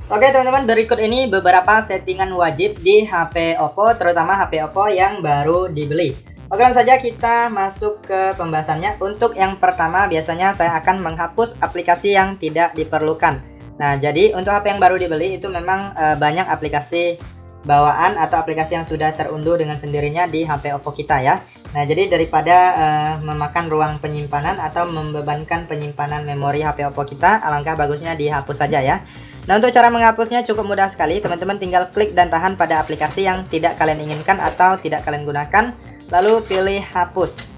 Oke teman-teman, berikut ini beberapa settingan wajib di HP Oppo, terutama HP Oppo yang baru dibeli. Oke, langsung saja kita masuk ke pembahasannya. Untuk yang pertama, biasanya saya akan menghapus aplikasi yang tidak diperlukan. Nah, jadi untuk HP yang baru dibeli itu memang banyak aplikasi bawaan atau aplikasi yang sudah terunduh dengan sendirinya di HP Oppo kita ya. Nah, jadi daripada memakan ruang penyimpanan atau membebankan penyimpanan memori HP Oppo kita, alangkah bagusnya dihapus saja ya. Nah, untuk cara menghapusnya cukup mudah sekali. Teman-teman tinggal klik dan tahan pada aplikasi yang tidak kalian inginkan atau tidak kalian gunakan, lalu pilih hapus.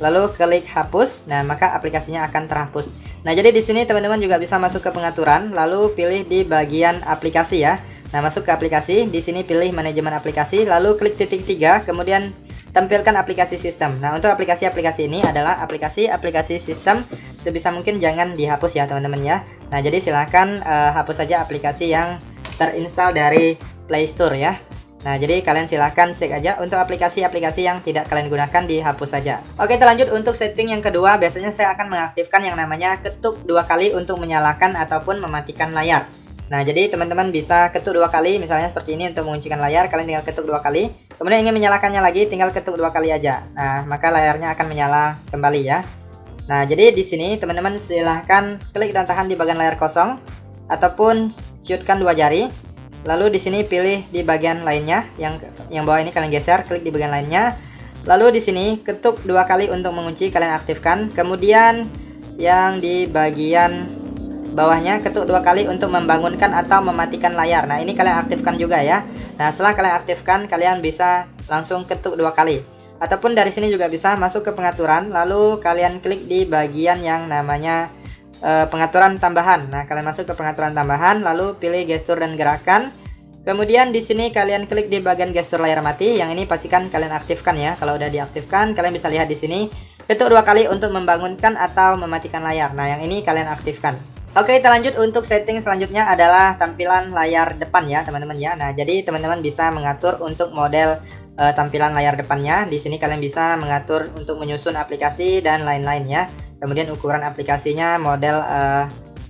Lalu klik hapus. Nah, maka aplikasinya akan terhapus. Nah, jadi di sini teman-teman juga bisa masuk ke pengaturan, lalu pilih di bagian aplikasi ya. Nah, masuk ke aplikasi, di sini pilih manajemen aplikasi, lalu klik titik 3, kemudian tampilkan aplikasi sistem. Nah, untuk aplikasi-aplikasi ini adalah aplikasi-aplikasi sistem, sebisa mungkin jangan dihapus ya teman-teman ya. Nah, jadi silahkan hapus saja aplikasi yang terinstall dari Play Store ya. Nah, jadi kalian silahkan cek aja. Untuk aplikasi-aplikasi yang tidak kalian gunakan, dihapus saja. Oke, kita lanjut untuk setting yang kedua. Biasanya saya akan mengaktifkan yang namanya ketuk 2 kali untuk menyalakan ataupun mematikan layar. Nah, jadi teman-teman bisa ketuk 2 kali, misalnya seperti ini untuk menguncikan layar, kalian tinggal ketuk 2 kali. Kemudian ingin menyalakannya lagi, tinggal ketuk 2 kali aja. Nah, maka layarnya akan menyala kembali ya. Nah, jadi di sini teman-teman silahkan klik dan tahan di bagian layar kosong ataupun ciutkan 2 jari. Lalu di sini pilih di bagian lainnya, yang bawah ini kalian geser, klik di bagian lainnya. Lalu di sini ketuk 2 kali untuk mengunci, kalian aktifkan. Kemudian yang di bagian bawahnya ketuk 2 kali untuk membangunkan atau mematikan layar. Nah, ini kalian aktifkan juga ya. Nah, setelah kalian aktifkan, kalian bisa langsung ketuk 2 kali. Ataupun dari sini juga bisa masuk ke pengaturan, lalu kalian klik di bagian yang namanya pengaturan tambahan. Nah, kalian masuk ke pengaturan tambahan, lalu pilih gestur dan gerakan. Kemudian di sini kalian klik di bagian gestur layar mati. Yang ini pastikan kalian aktifkan ya. Kalau udah diaktifkan, kalian bisa lihat di sini ketuk 2 kali untuk membangunkan atau mematikan layar. Nah, yang ini kalian aktifkan. Oke, kita lanjut untuk setting selanjutnya adalah tampilan layar depan ya, teman-teman ya. Nah, jadi teman-teman bisa mengatur untuk model tampilan layar depannya. Di sini kalian bisa mengatur untuk menyusun aplikasi dan lain-lain ya. Kemudian ukuran aplikasinya, model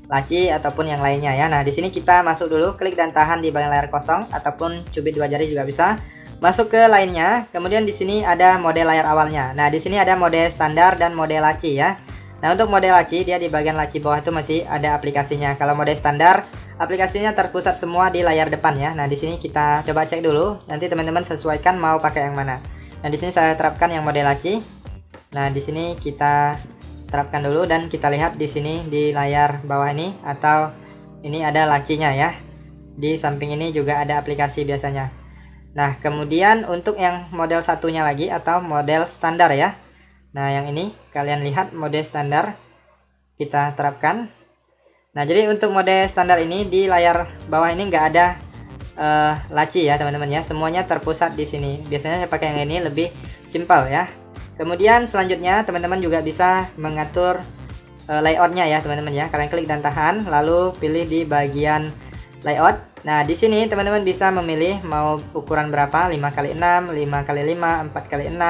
laci ataupun yang lainnya ya. Nah, di sini kita masuk dulu, klik dan tahan di bagian layar kosong ataupun cubit 2 jari juga bisa. Masuk ke lainnya. Kemudian di sini ada mode layar awalnya. Nah, di sini ada mode standar dan mode laci ya. Nah, untuk mode laci, dia di bagian laci bawah itu masih ada aplikasinya. Kalau mode standar, aplikasinya terpusat semua di layar depan ya. Nah, di sini kita coba cek dulu. Nanti teman-teman sesuaikan mau pakai yang mana. Nah, di sini saya terapkan yang mode laci. Nah, di sini kita terapkan dulu dan kita lihat di sini di layar bawah ini, atau ini ada lacinya ya. Di samping ini juga ada aplikasi biasanya. Nah, kemudian untuk yang model satunya lagi atau model standar ya. Nah, yang ini kalian lihat mode standar kita terapkan. Nah, jadi untuk mode standar ini di layar bawah ini nggak ada laci ya teman-teman ya. Semuanya terpusat di sini. Biasanya saya pakai yang ini lebih simpel ya. Kemudian selanjutnya teman-teman juga bisa mengatur layoutnya ya teman-teman ya. Kalian klik dan tahan, lalu pilih di bagian layout. Nah, di sini teman-teman bisa memilih mau ukuran berapa, 5x6, 5x5, 4x6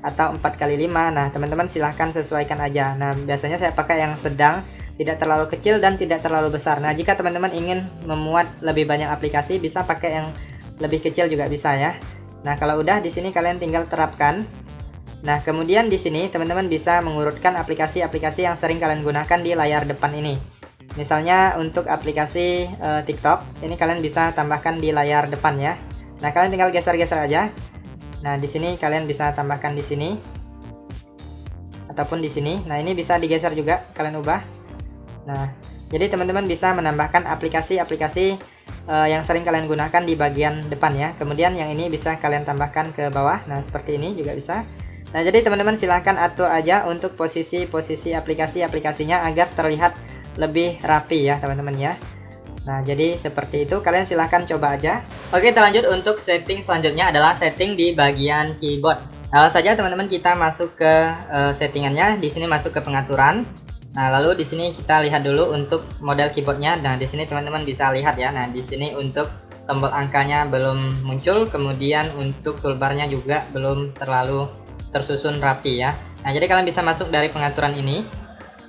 atau 4x5. Nah, teman-teman silahkan sesuaikan aja. Nah, biasanya saya pakai yang sedang, tidak terlalu kecil dan tidak terlalu besar. Nah, jika teman-teman ingin memuat lebih banyak aplikasi, bisa pakai yang lebih kecil juga bisa ya. Nah, kalau udah di sini kalian tinggal terapkan. Nah, kemudian di sini teman-teman bisa mengurutkan aplikasi-aplikasi yang sering kalian gunakan di layar depan ini. Misalnya untuk aplikasi TikTok, ini kalian bisa tambahkan di layar depan ya. Nah, kalian tinggal geser-geser aja. Nah, di sini kalian bisa tambahkan di sini ataupun di sini. Nah, ini bisa digeser juga, kalian ubah. Nah, jadi teman-teman bisa menambahkan aplikasi-aplikasi yang sering kalian gunakan di bagian depan ya. Kemudian yang ini bisa kalian tambahkan ke bawah. Nah, seperti ini juga bisa. Nah, jadi teman-teman silahkan atur aja untuk posisi-posisi aplikasi-aplikasinya agar terlihat lebih rapi ya teman-teman ya. Nah, jadi seperti itu, kalian silahkan coba aja. Oke, kita lanjut untuk setting selanjutnya adalah setting di bagian keyboard. Nah, saja teman-teman kita masuk ke settingannya. Di sini masuk ke pengaturan. Nah, lalu di sini kita lihat dulu untuk model keyboardnya. Nah, di sini teman-teman bisa lihat ya. Nah, di sini untuk tombol angkanya belum muncul, kemudian untuk toolbarnya juga belum terlalu tersusun rapi ya. Nah, jadi kalian bisa masuk dari pengaturan ini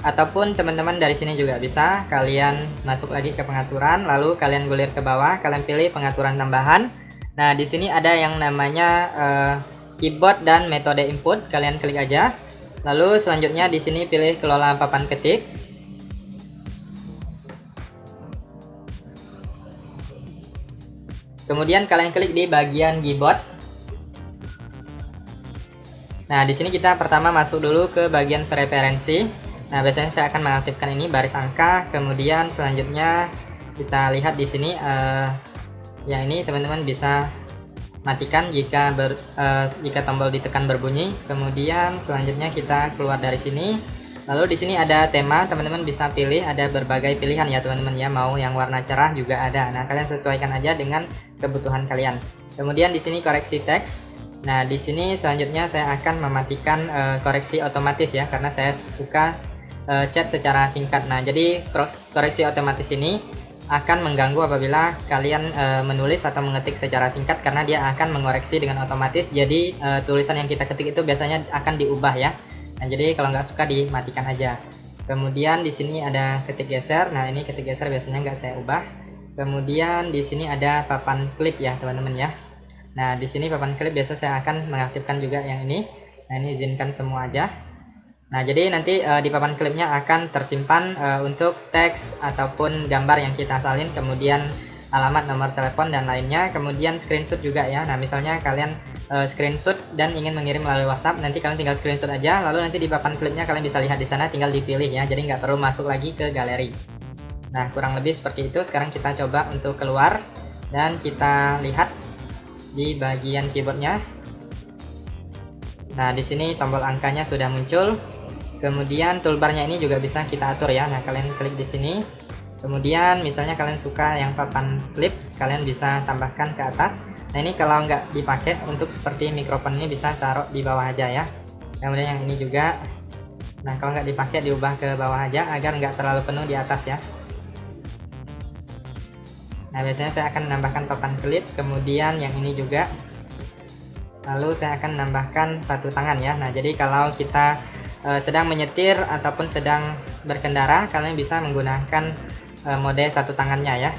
Ataupun teman-teman dari sini juga bisa, kalian masuk lagi ke pengaturan, lalu kalian gulir ke bawah, kalian pilih pengaturan tambahan. Nah, di sini ada yang namanya keyboard dan metode input, kalian klik aja. Lalu selanjutnya di sini pilih kelola papan ketik. Kemudian kalian klik di bagian keyboard. Nah, di sini kita pertama masuk dulu ke bagian preferensi. Nah, biasanya saya akan mengaktifkan ini baris angka. Kemudian selanjutnya kita lihat di sini yang ini teman-teman bisa matikan jika tombol ditekan berbunyi. Kemudian selanjutnya kita keluar dari sini. Lalu di sini ada tema, teman-teman bisa pilih, ada berbagai pilihan ya teman-teman ya, mau yang warna cerah juga ada. Nah, kalian sesuaikan aja dengan kebutuhan kalian. Kemudian di sini koreksi teks. Nah, di sini selanjutnya saya akan mematikan koreksi otomatis ya, karena saya suka chat secara singkat. Nah, jadi koreksi otomatis ini akan mengganggu apabila kalian menulis atau mengetik secara singkat, karena dia akan mengoreksi dengan otomatis. Jadi tulisan yang kita ketik itu biasanya akan diubah ya. Nah, jadi kalau nggak suka dimatikan aja. Kemudian di sini ada ketik geser. Nah, ini ketik geser biasanya nggak saya ubah. Kemudian di sini ada papan klip ya teman-teman ya. Nah, di sini papan klip biasa saya akan mengaktifkan juga yang ini. Nah, ini izinkan semua aja. Nah, jadi nanti di papan klipnya akan tersimpan untuk teks ataupun gambar yang kita salin, kemudian alamat, nomor telepon dan lainnya, kemudian screenshot juga ya. Nah, misalnya kalian screenshot dan ingin mengirim melalui WhatsApp, nanti kalian tinggal screenshot aja, lalu nanti di papan klipnya kalian bisa lihat di sana, tinggal dipilih ya. Jadi nggak perlu masuk lagi ke galeri. Nah, kurang lebih seperti itu. Sekarang kita coba untuk keluar dan kita lihat di bagian keyboardnya. Nah, di sini tombol angkanya sudah muncul. Kemudian toolbarnya ini juga bisa kita atur ya. Nah, kalian klik di sini. Kemudian misalnya kalian suka yang papan klip, kalian bisa tambahkan ke atas. Nah, ini kalau nggak dipakai untuk seperti mikrofon ini bisa taruh di bawah aja ya. Kemudian yang ini juga. Nah, kalau nggak dipakai diubah ke bawah aja agar nggak terlalu penuh di atas ya. Nah, biasanya saya akan menambahkan papan klip, kemudian yang ini juga. Lalu saya akan menambahkan satu tangan ya. Nah, jadi kalau kita sedang menyetir ataupun sedang berkendara, kalian bisa menggunakan mode satu tangannya ya.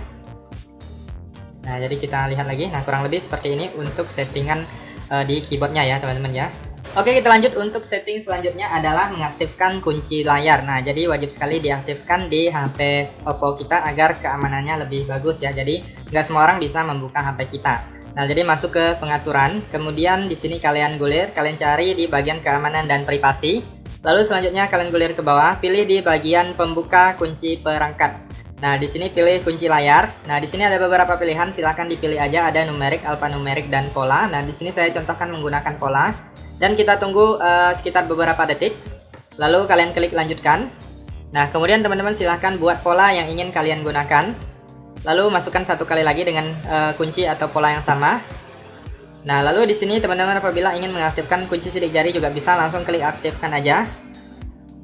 Nah, jadi kita lihat lagi. Nah, kurang lebih seperti ini untuk settingan di keyboardnya ya teman-teman ya. Oke, kita lanjut. Untuk setting selanjutnya adalah mengaktifkan kunci layar. Nah, jadi wajib sekali diaktifkan di HP Oppo kita agar keamanannya lebih bagus ya. Jadi nggak semua orang bisa membuka HP kita. Nah, jadi masuk ke pengaturan, kemudian di sini kalian gulir, kalian cari di bagian keamanan dan privasi. Lalu selanjutnya kalian gulir ke bawah, pilih di bagian pembuka kunci perangkat. Nah, di sini pilih kunci layar. Nah, di sini ada beberapa pilihan, silahkan dipilih aja, ada numerik, alfanumerik dan pola. Nah, di sini saya contohkan menggunakan pola dan kita tunggu sekitar beberapa detik. Lalu kalian klik lanjutkan. Nah, kemudian teman-teman silahkan buat pola yang ingin kalian gunakan. Lalu masukkan satu kali lagi dengan kunci atau pola yang sama. Nah, lalu di sini teman-teman apabila ingin mengaktifkan kunci sidik jari juga bisa langsung klik aktifkan aja.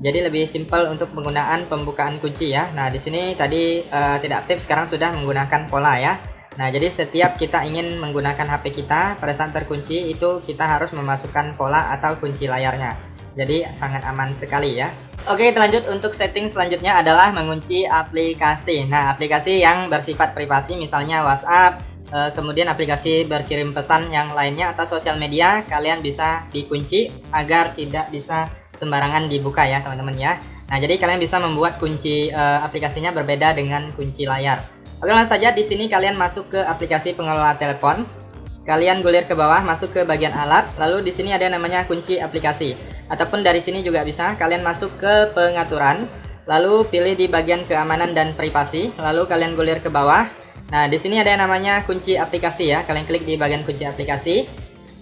Jadi lebih simpel untuk penggunaan pembukaan kunci ya. Nah, di sini tadi tidak aktif, sekarang sudah menggunakan pola ya. Nah, jadi setiap kita ingin menggunakan HP kita pada saat terkunci itu kita harus memasukkan pola atau kunci layarnya. Jadi sangat aman sekali ya. Oke, kita lanjut. Untuk setting selanjutnya adalah mengunci aplikasi. Nah, aplikasi yang bersifat privasi misalnya WhatsApp, kemudian aplikasi berkirim pesan yang lainnya atau sosial media, kalian bisa dikunci agar tidak bisa sembarangan dibuka ya teman-teman ya. Nah, jadi kalian bisa membuat kunci aplikasinya berbeda dengan kunci layar. Oke, langsung saja di sini kalian masuk ke aplikasi pengelola telepon. Kalian gulir ke bawah, masuk ke bagian alat, lalu di sini ada namanya kunci aplikasi. Ataupun dari sini juga bisa, kalian masuk ke pengaturan, lalu pilih di bagian keamanan dan privasi, lalu kalian gulir ke bawah. Nah, di sini ada yang namanya kunci aplikasi ya, kalian klik di bagian kunci aplikasi.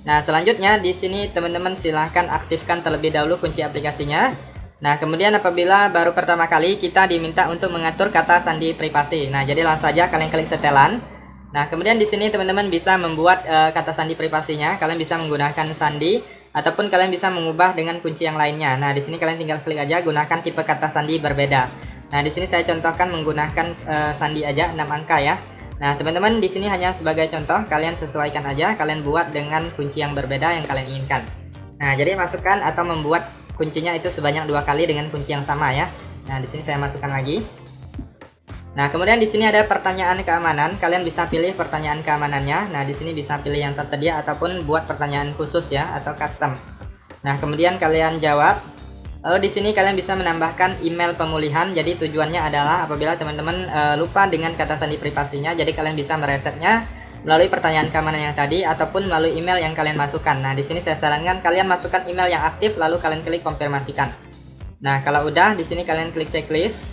Nah, selanjutnya di sini teman-teman silahkan aktifkan terlebih dahulu kunci aplikasinya. Nah, kemudian apabila baru pertama kali kita diminta untuk mengatur kata sandi privasi. Nah, jadi langsung saja kalian klik setelan. Nah, kemudian di sini teman-teman bisa membuat kata sandi privasinya. Kalian bisa menggunakan sandi ataupun kalian bisa mengubah dengan kunci yang lainnya. Nah, di sini kalian tinggal klik aja gunakan tipe kata sandi berbeda. Nah, di sini saya contohkan menggunakan sandi aja 6 angka ya. Nah, teman-teman di sini hanya sebagai contoh, kalian sesuaikan aja, kalian buat dengan kunci yang berbeda yang kalian inginkan. Nah, jadi masukkan atau membuat kuncinya itu sebanyak 2 kali dengan kunci yang sama ya. Nah, di sini saya masukkan lagi. Nah, kemudian di sini ada pertanyaan keamanan. Kalian bisa pilih pertanyaan keamanannya. Nah, di sini bisa pilih yang tersedia ataupun buat pertanyaan khusus ya atau custom. Nah, kemudian kalian jawab. Lalu di sini kalian bisa menambahkan email pemulihan. Jadi tujuannya adalah apabila teman-teman lupa dengan kata sandi privasinya, jadi kalian bisa meresetnya melalui pertanyaan keamanan yang tadi ataupun melalui email yang kalian masukkan. Nah, di sini saya sarankan kalian masukkan email yang aktif lalu kalian klik konfirmasikan. Nah, kalau udah di sini kalian klik checklist.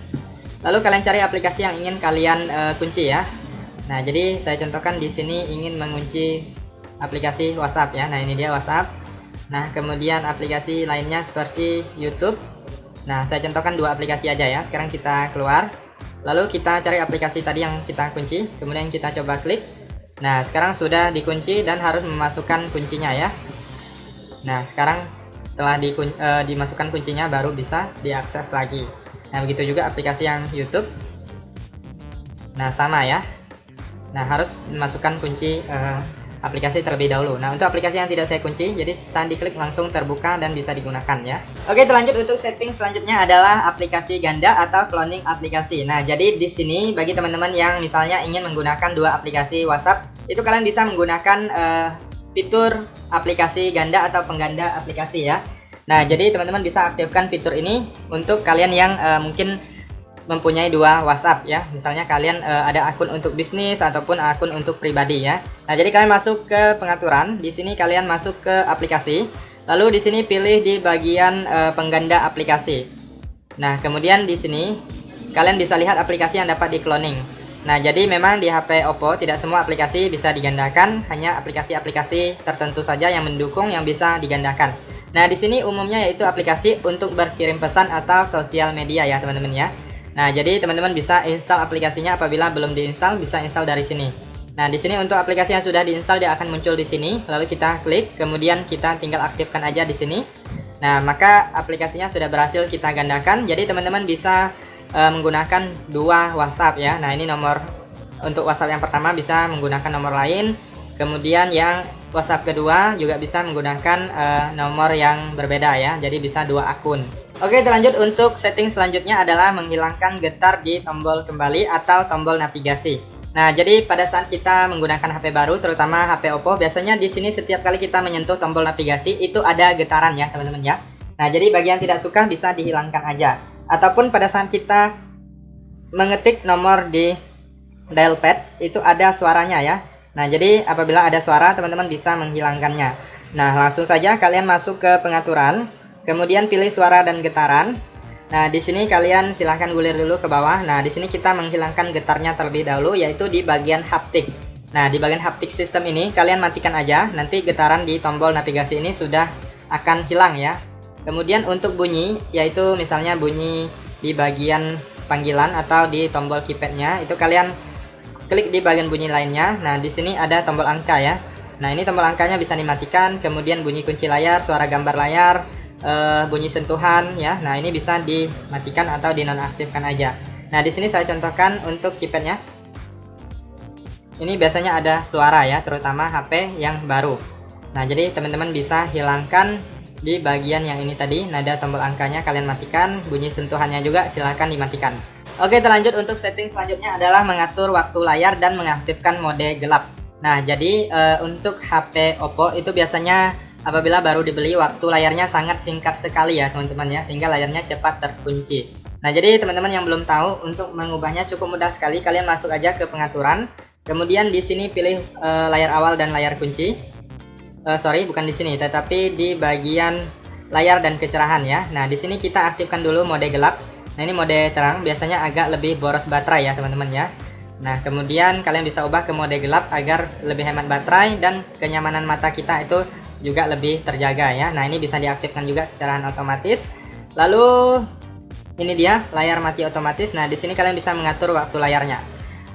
Lalu kalian cari aplikasi yang ingin kalian kunci ya. Nah, jadi saya contohkan di sini ingin mengunci aplikasi WhatsApp ya. Nah, ini dia WhatsApp. Nah, kemudian aplikasi lainnya seperti YouTube. Nah, saya contohkan 2 aplikasi aja ya. Sekarang kita keluar. Lalu kita cari aplikasi tadi yang kita kunci, kemudian kita coba klik. Nah, sekarang sudah dikunci dan harus memasukkan kuncinya ya. Nah, sekarang setelah dimasukkan kuncinya baru bisa diakses lagi. Nah, begitu juga aplikasi yang YouTube. Nah, sama ya. Nah, harus memasukkan kunci aplikasi terlebih dahulu. Nah, untuk aplikasi yang tidak saya kunci, jadi saat diklik langsung terbuka dan bisa digunakan ya. Oke, lanjut untuk setting selanjutnya adalah aplikasi ganda atau cloning aplikasi. Nah, jadi di sini bagi teman-teman yang misalnya ingin menggunakan 2 aplikasi WhatsApp, itu kalian bisa menggunakan fitur aplikasi ganda atau pengganda aplikasi ya. Nah, jadi teman-teman bisa aktifkan fitur ini untuk kalian yang mungkin mempunyai 2 WhatsApp ya. Misalnya kalian ada akun untuk bisnis ataupun akun untuk pribadi ya. Nah, jadi kalian masuk ke pengaturan. Di sini kalian masuk ke aplikasi. Lalu di sini pilih di bagian pengganda aplikasi. Nah, kemudian di sini kalian bisa lihat aplikasi yang dapat di-cloning. Nah, jadi memang di HP Oppo tidak semua aplikasi bisa digandakan, hanya aplikasi-aplikasi tertentu saja yang mendukung yang bisa digandakan. Nah, di sini umumnya yaitu aplikasi untuk berkirim pesan atau sosial media ya, teman-teman ya. Nah, jadi teman-teman bisa install aplikasinya. Apabila belum diinstal, bisa install dari sini. Nah, di sini untuk aplikasi yang sudah diinstal dia akan muncul di sini. Lalu kita klik, kemudian kita tinggal aktifkan aja di sini. Nah, maka aplikasinya sudah berhasil kita gandakan. Jadi teman-teman bisa menggunakan 2 WhatsApp ya. Nah, ini nomor untuk WhatsApp yang pertama bisa menggunakan nomor lain. Kemudian yang WhatsApp kedua juga bisa menggunakan nomor yang berbeda ya. Jadi bisa 2 akun. Oke, lanjut untuk setting selanjutnya adalah menghilangkan getar di tombol kembali atau tombol navigasi. Nah, jadi pada saat kita menggunakan HP baru, terutama HP Oppo, biasanya di sini setiap kali kita menyentuh tombol navigasi itu ada getaran ya, teman-teman ya. Nah, jadi bagi yang tidak suka bisa dihilangkan aja. Ataupun pada saat kita mengetik nomor di dial pad itu ada suaranya ya. Nah, jadi apabila ada suara, teman-teman bisa menghilangkannya. Nah, langsung saja kalian masuk ke pengaturan. Kemudian pilih suara dan getaran. Nah, di sini kalian silahkan gulir dulu ke bawah. Nah, di sini kita menghilangkan getarnya terlebih dahulu, yaitu di bagian haptik. Nah, di bagian haptik sistem ini kalian matikan aja. Nanti getaran di tombol navigasi ini sudah akan hilang ya. Kemudian untuk bunyi, yaitu misalnya bunyi di bagian panggilan atau di tombol keypadnya, itu kalian klik di bagian bunyi lainnya. Nah, di sini ada tombol angka ya. Nah, ini tombol angkanya bisa dimatikan. Kemudian bunyi kunci layar, suara gambar layar, bunyi sentuhan ya. Nah, ini bisa dimatikan atau dinonaktifkan aja. Nah, di sini saya contohkan untuk keypadnya. Ini biasanya ada suara ya, terutama HP yang baru. Nah, jadi teman-teman bisa hilangkan di bagian yang ini tadi. Nada tombol angkanya kalian matikan, bunyi sentuhannya juga silahkan dimatikan. Oke, lanjut untuk setting selanjutnya adalah mengatur waktu layar dan mengaktifkan mode gelap. Nah, jadi untuk HP Oppo itu biasanya apabila baru dibeli waktu layarnya sangat singkat sekali ya teman-teman ya, sehingga layarnya cepat terkunci. Nah, jadi teman-teman yang belum tahu, untuk mengubahnya cukup mudah sekali. Kalian masuk aja ke pengaturan, kemudian di sini pilih layar awal dan layar kunci. Sorry, bukan di sini, tetapi di bagian layar dan kecerahan ya. Nah, di sini kita aktifkan dulu mode gelap. Nah, ini mode terang, biasanya agak lebih boros baterai ya teman-teman ya. Nah, kemudian kalian bisa ubah ke mode gelap agar lebih hemat baterai dan kenyamanan mata kita itu juga lebih terjaga ya. Nah, ini bisa diaktifkan juga kecerahan otomatis. Lalu ini dia layar mati otomatis. Nah, di sini kalian bisa mengatur waktu layarnya.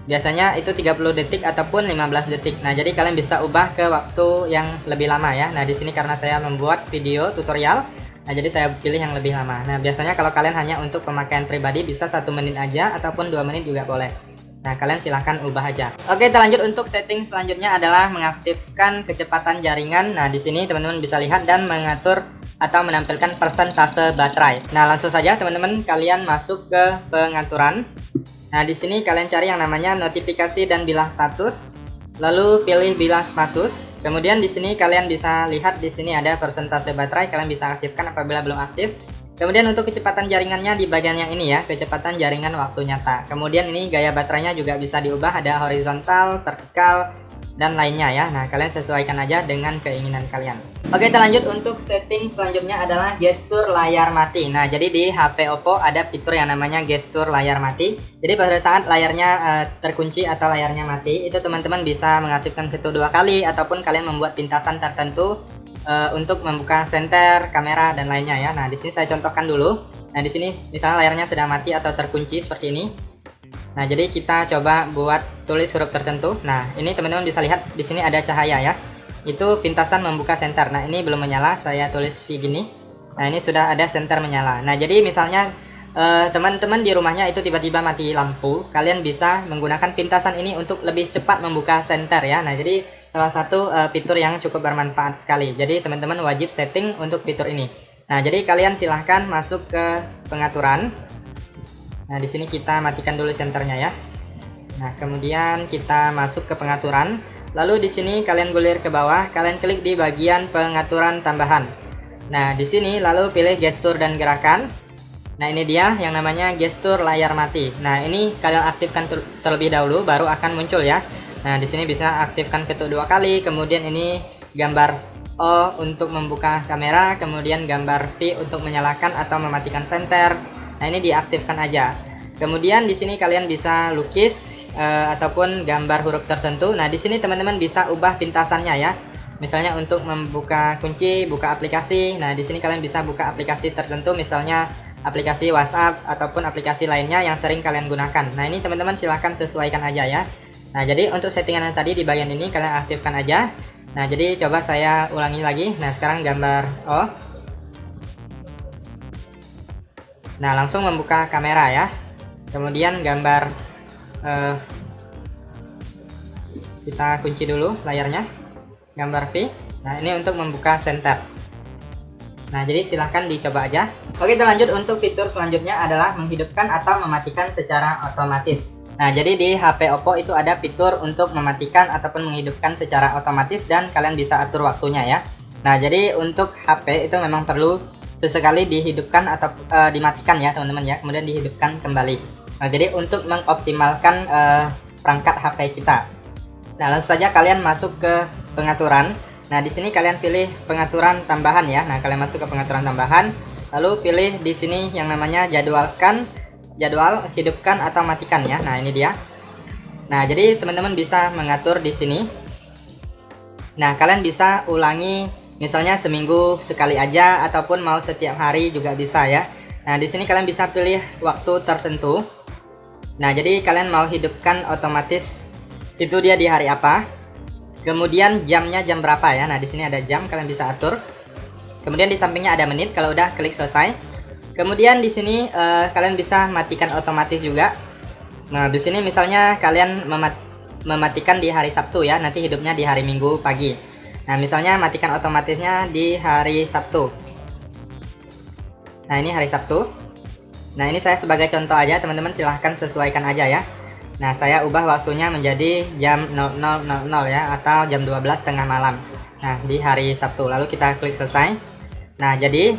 Biasanya itu 30 detik ataupun 15 detik. Nah, jadi kalian bisa ubah ke waktu yang lebih lama ya. Nah, di sini karena saya membuat video tutorial, nah jadi saya pilih yang lebih lama. Nah, biasanya kalau kalian hanya untuk pemakaian pribadi bisa 1 menit aja ataupun 2 menit juga boleh. Nah, kalian silahkan ubah aja. Oke, kita lanjut untuk setting selanjutnya adalah mengaktifkan kecepatan jaringan. Nah, di sini teman-teman bisa lihat dan mengatur atau menampilkan persentase baterai. Nah, langsung saja teman-teman kalian masuk ke pengaturan. Nah, di sini kalian cari yang namanya notifikasi dan bilang status. Lalu pilih bilang status. Kemudian di sini kalian bisa lihat di sini ada persentase baterai, kalian bisa aktifkan apabila belum aktif. Kemudian untuk kecepatan jaringannya di bagian yang ini ya, kecepatan jaringan waktu nyata. Kemudian ini gaya baterainya juga bisa diubah, ada horizontal, vertikal, dan lainnya ya. Nah, kalian sesuaikan aja dengan keinginan kalian. Oke, kita lanjut untuk setting selanjutnya adalah gestur layar mati. Nah, jadi di HP Oppo ada fitur yang namanya gestur layar mati. Jadi pada saat layarnya terkunci atau layarnya mati, itu teman-teman bisa mengaktifkan fitur 2 kali ataupun kalian membuat pintasan tertentu untuk membuka senter, kamera, dan lainnya ya. Nah, di sini saya contohkan dulu. Nah, di sini misalnya layarnya sedang mati atau terkunci seperti ini. Nah, jadi kita coba buat tulis huruf tertentu. Nah, ini teman-teman bisa lihat di sini ada cahaya ya. Itu pintasan membuka senter. Nah, ini belum menyala, saya tulis V gini. Nah, ini sudah ada senter menyala. Nah, jadi misalnya teman-teman di rumahnya itu tiba-tiba mati lampu, kalian bisa menggunakan pintasan ini untuk lebih cepat membuka senter ya. Nah, jadi salah satu fitur yang cukup bermanfaat sekali. Jadi teman-teman wajib setting untuk fitur ini. Nah, jadi kalian silahkan masuk ke pengaturan. Nah, di sini kita matikan dulu senternya ya. Nah, kemudian kita masuk ke pengaturan. Lalu di sini kalian gulir ke bawah, kalian klik di bagian pengaturan tambahan. Nah, di sini lalu pilih gestur dan gerakan. Nah, ini dia yang namanya gestur layar mati. Nah, ini kalian aktifkan terlebih dahulu baru akan muncul ya. Nah, di sini bisa aktifkan ketuk 2 kali, kemudian ini gambar O untuk membuka kamera, kemudian gambar V untuk menyalakan atau mematikan senter. Nah, ini diaktifkan aja. Kemudian di sini kalian bisa lukis ataupun gambar huruf tertentu. Nah, di sini teman-teman bisa ubah pintasannya ya. Misalnya untuk membuka kunci, buka aplikasi. Nah, di sini kalian bisa buka aplikasi tertentu, misalnya aplikasi WhatsApp ataupun aplikasi lainnya yang sering kalian gunakan. Nah, ini teman-teman silahkan sesuaikan aja ya. Nah, jadi untuk settingan yang tadi di bagian ini kalian aktifkan aja. Nah, jadi coba saya ulangi lagi. Nah, sekarang gambar O. Nah, langsung membuka kamera ya. Kemudian gambar kita kunci dulu layarnya, gambar V. Nah, ini untuk membuka senter. Nah, jadi silahkan dicoba aja. Oke, kita lanjut untuk fitur selanjutnya adalah menghidupkan atau mematikan secara otomatis. Nah, jadi di HP Oppo itu ada fitur untuk mematikan ataupun menghidupkan secara otomatis dan kalian bisa atur waktunya ya. Nah, jadi untuk HP itu memang perlu sesekali dihidupkan atau dimatikan ya teman-teman ya, kemudian dihidupkan kembali. Nah, jadi untuk mengoptimalkan perangkat HP kita. Nah, langsung saja kalian masuk ke pengaturan. Nah, di sini kalian pilih pengaturan tambahan ya. Nah, kalian masuk ke pengaturan tambahan, lalu pilih di sini yang namanya jadwal hidupkan atau matikan ya. Nah, ini dia. Nah, jadi teman-teman bisa mengatur di sini. Nah, kalian bisa ulangi misalnya seminggu sekali aja ataupun mau setiap hari juga bisa ya. Nah, di sini kalian bisa pilih waktu tertentu. Nah, jadi kalian mau hidupkan otomatis itu dia di hari apa. Kemudian jamnya jam berapa ya. Nah, di sini ada jam, kalian bisa atur. Kemudian di sampingnya ada menit, kalau udah klik selesai. Kemudian di sini kalian bisa matikan otomatis juga. Nah, di sini misalnya kalian mematikan di hari Sabtu ya, nanti hidupnya di hari Minggu pagi. Nah, misalnya matikan otomatisnya di hari Sabtu. Nah, ini hari Sabtu. Nah, ini saya sebagai contoh aja, teman-teman silahkan sesuaikan aja ya. Nah, saya ubah waktunya menjadi jam 00.00 ya, atau jam 12 tengah malam. Nah, di hari Sabtu. Lalu kita klik selesai. Nah, jadi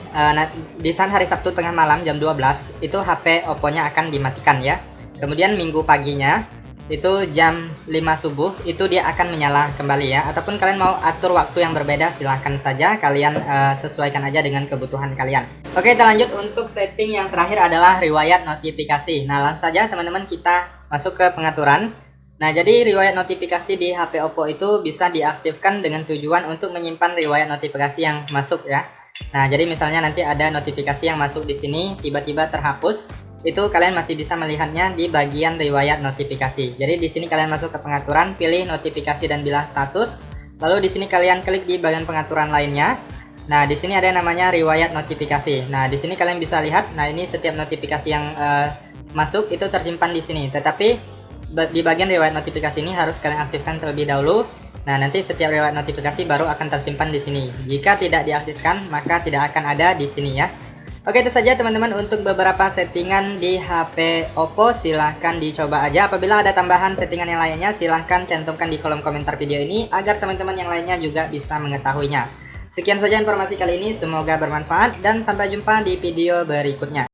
di saat hari Sabtu tengah malam jam 12 itu HP Oppo-nya akan dimatikan ya. Kemudian Minggu paginya itu jam 5 subuh itu dia akan menyala kembali ya. Ataupun kalian mau atur waktu yang berbeda, silahkan saja kalian sesuaikan aja dengan kebutuhan kalian. Oke, kita lanjut untuk setting yang terakhir adalah riwayat notifikasi. Nah, langsung saja teman-teman kita masuk ke pengaturan. Nah, jadi riwayat notifikasi di HP Oppo itu bisa diaktifkan dengan tujuan untuk menyimpan riwayat notifikasi yang masuk ya. Nah, jadi misalnya nanti ada notifikasi yang masuk di sini tiba-tiba terhapus, itu kalian masih bisa melihatnya di bagian riwayat notifikasi. Jadi di sini kalian masuk ke pengaturan, pilih notifikasi dan bilang status. Lalu di sini kalian klik di bagian pengaturan lainnya. Nah, di sini ada yang namanya riwayat notifikasi. Nah, di sini kalian bisa lihat, nah ini setiap notifikasi yang masuk itu tersimpan di sini. Tetapi di bagian riwayat notifikasi ini harus kalian aktifkan terlebih dahulu. Nah, nanti setiap lewat notifikasi baru akan tersimpan di sini. Jika tidak diaktifkan, maka tidak akan ada di sini ya. Oke, itu saja teman-teman untuk beberapa settingan di HP Oppo. Silahkan dicoba aja. Apabila ada tambahan settingan yang lainnya, silahkan cantumkan di kolom komentar video ini agar teman-teman yang lainnya juga bisa mengetahuinya. Sekian saja informasi kali ini, semoga bermanfaat dan sampai jumpa di video berikutnya.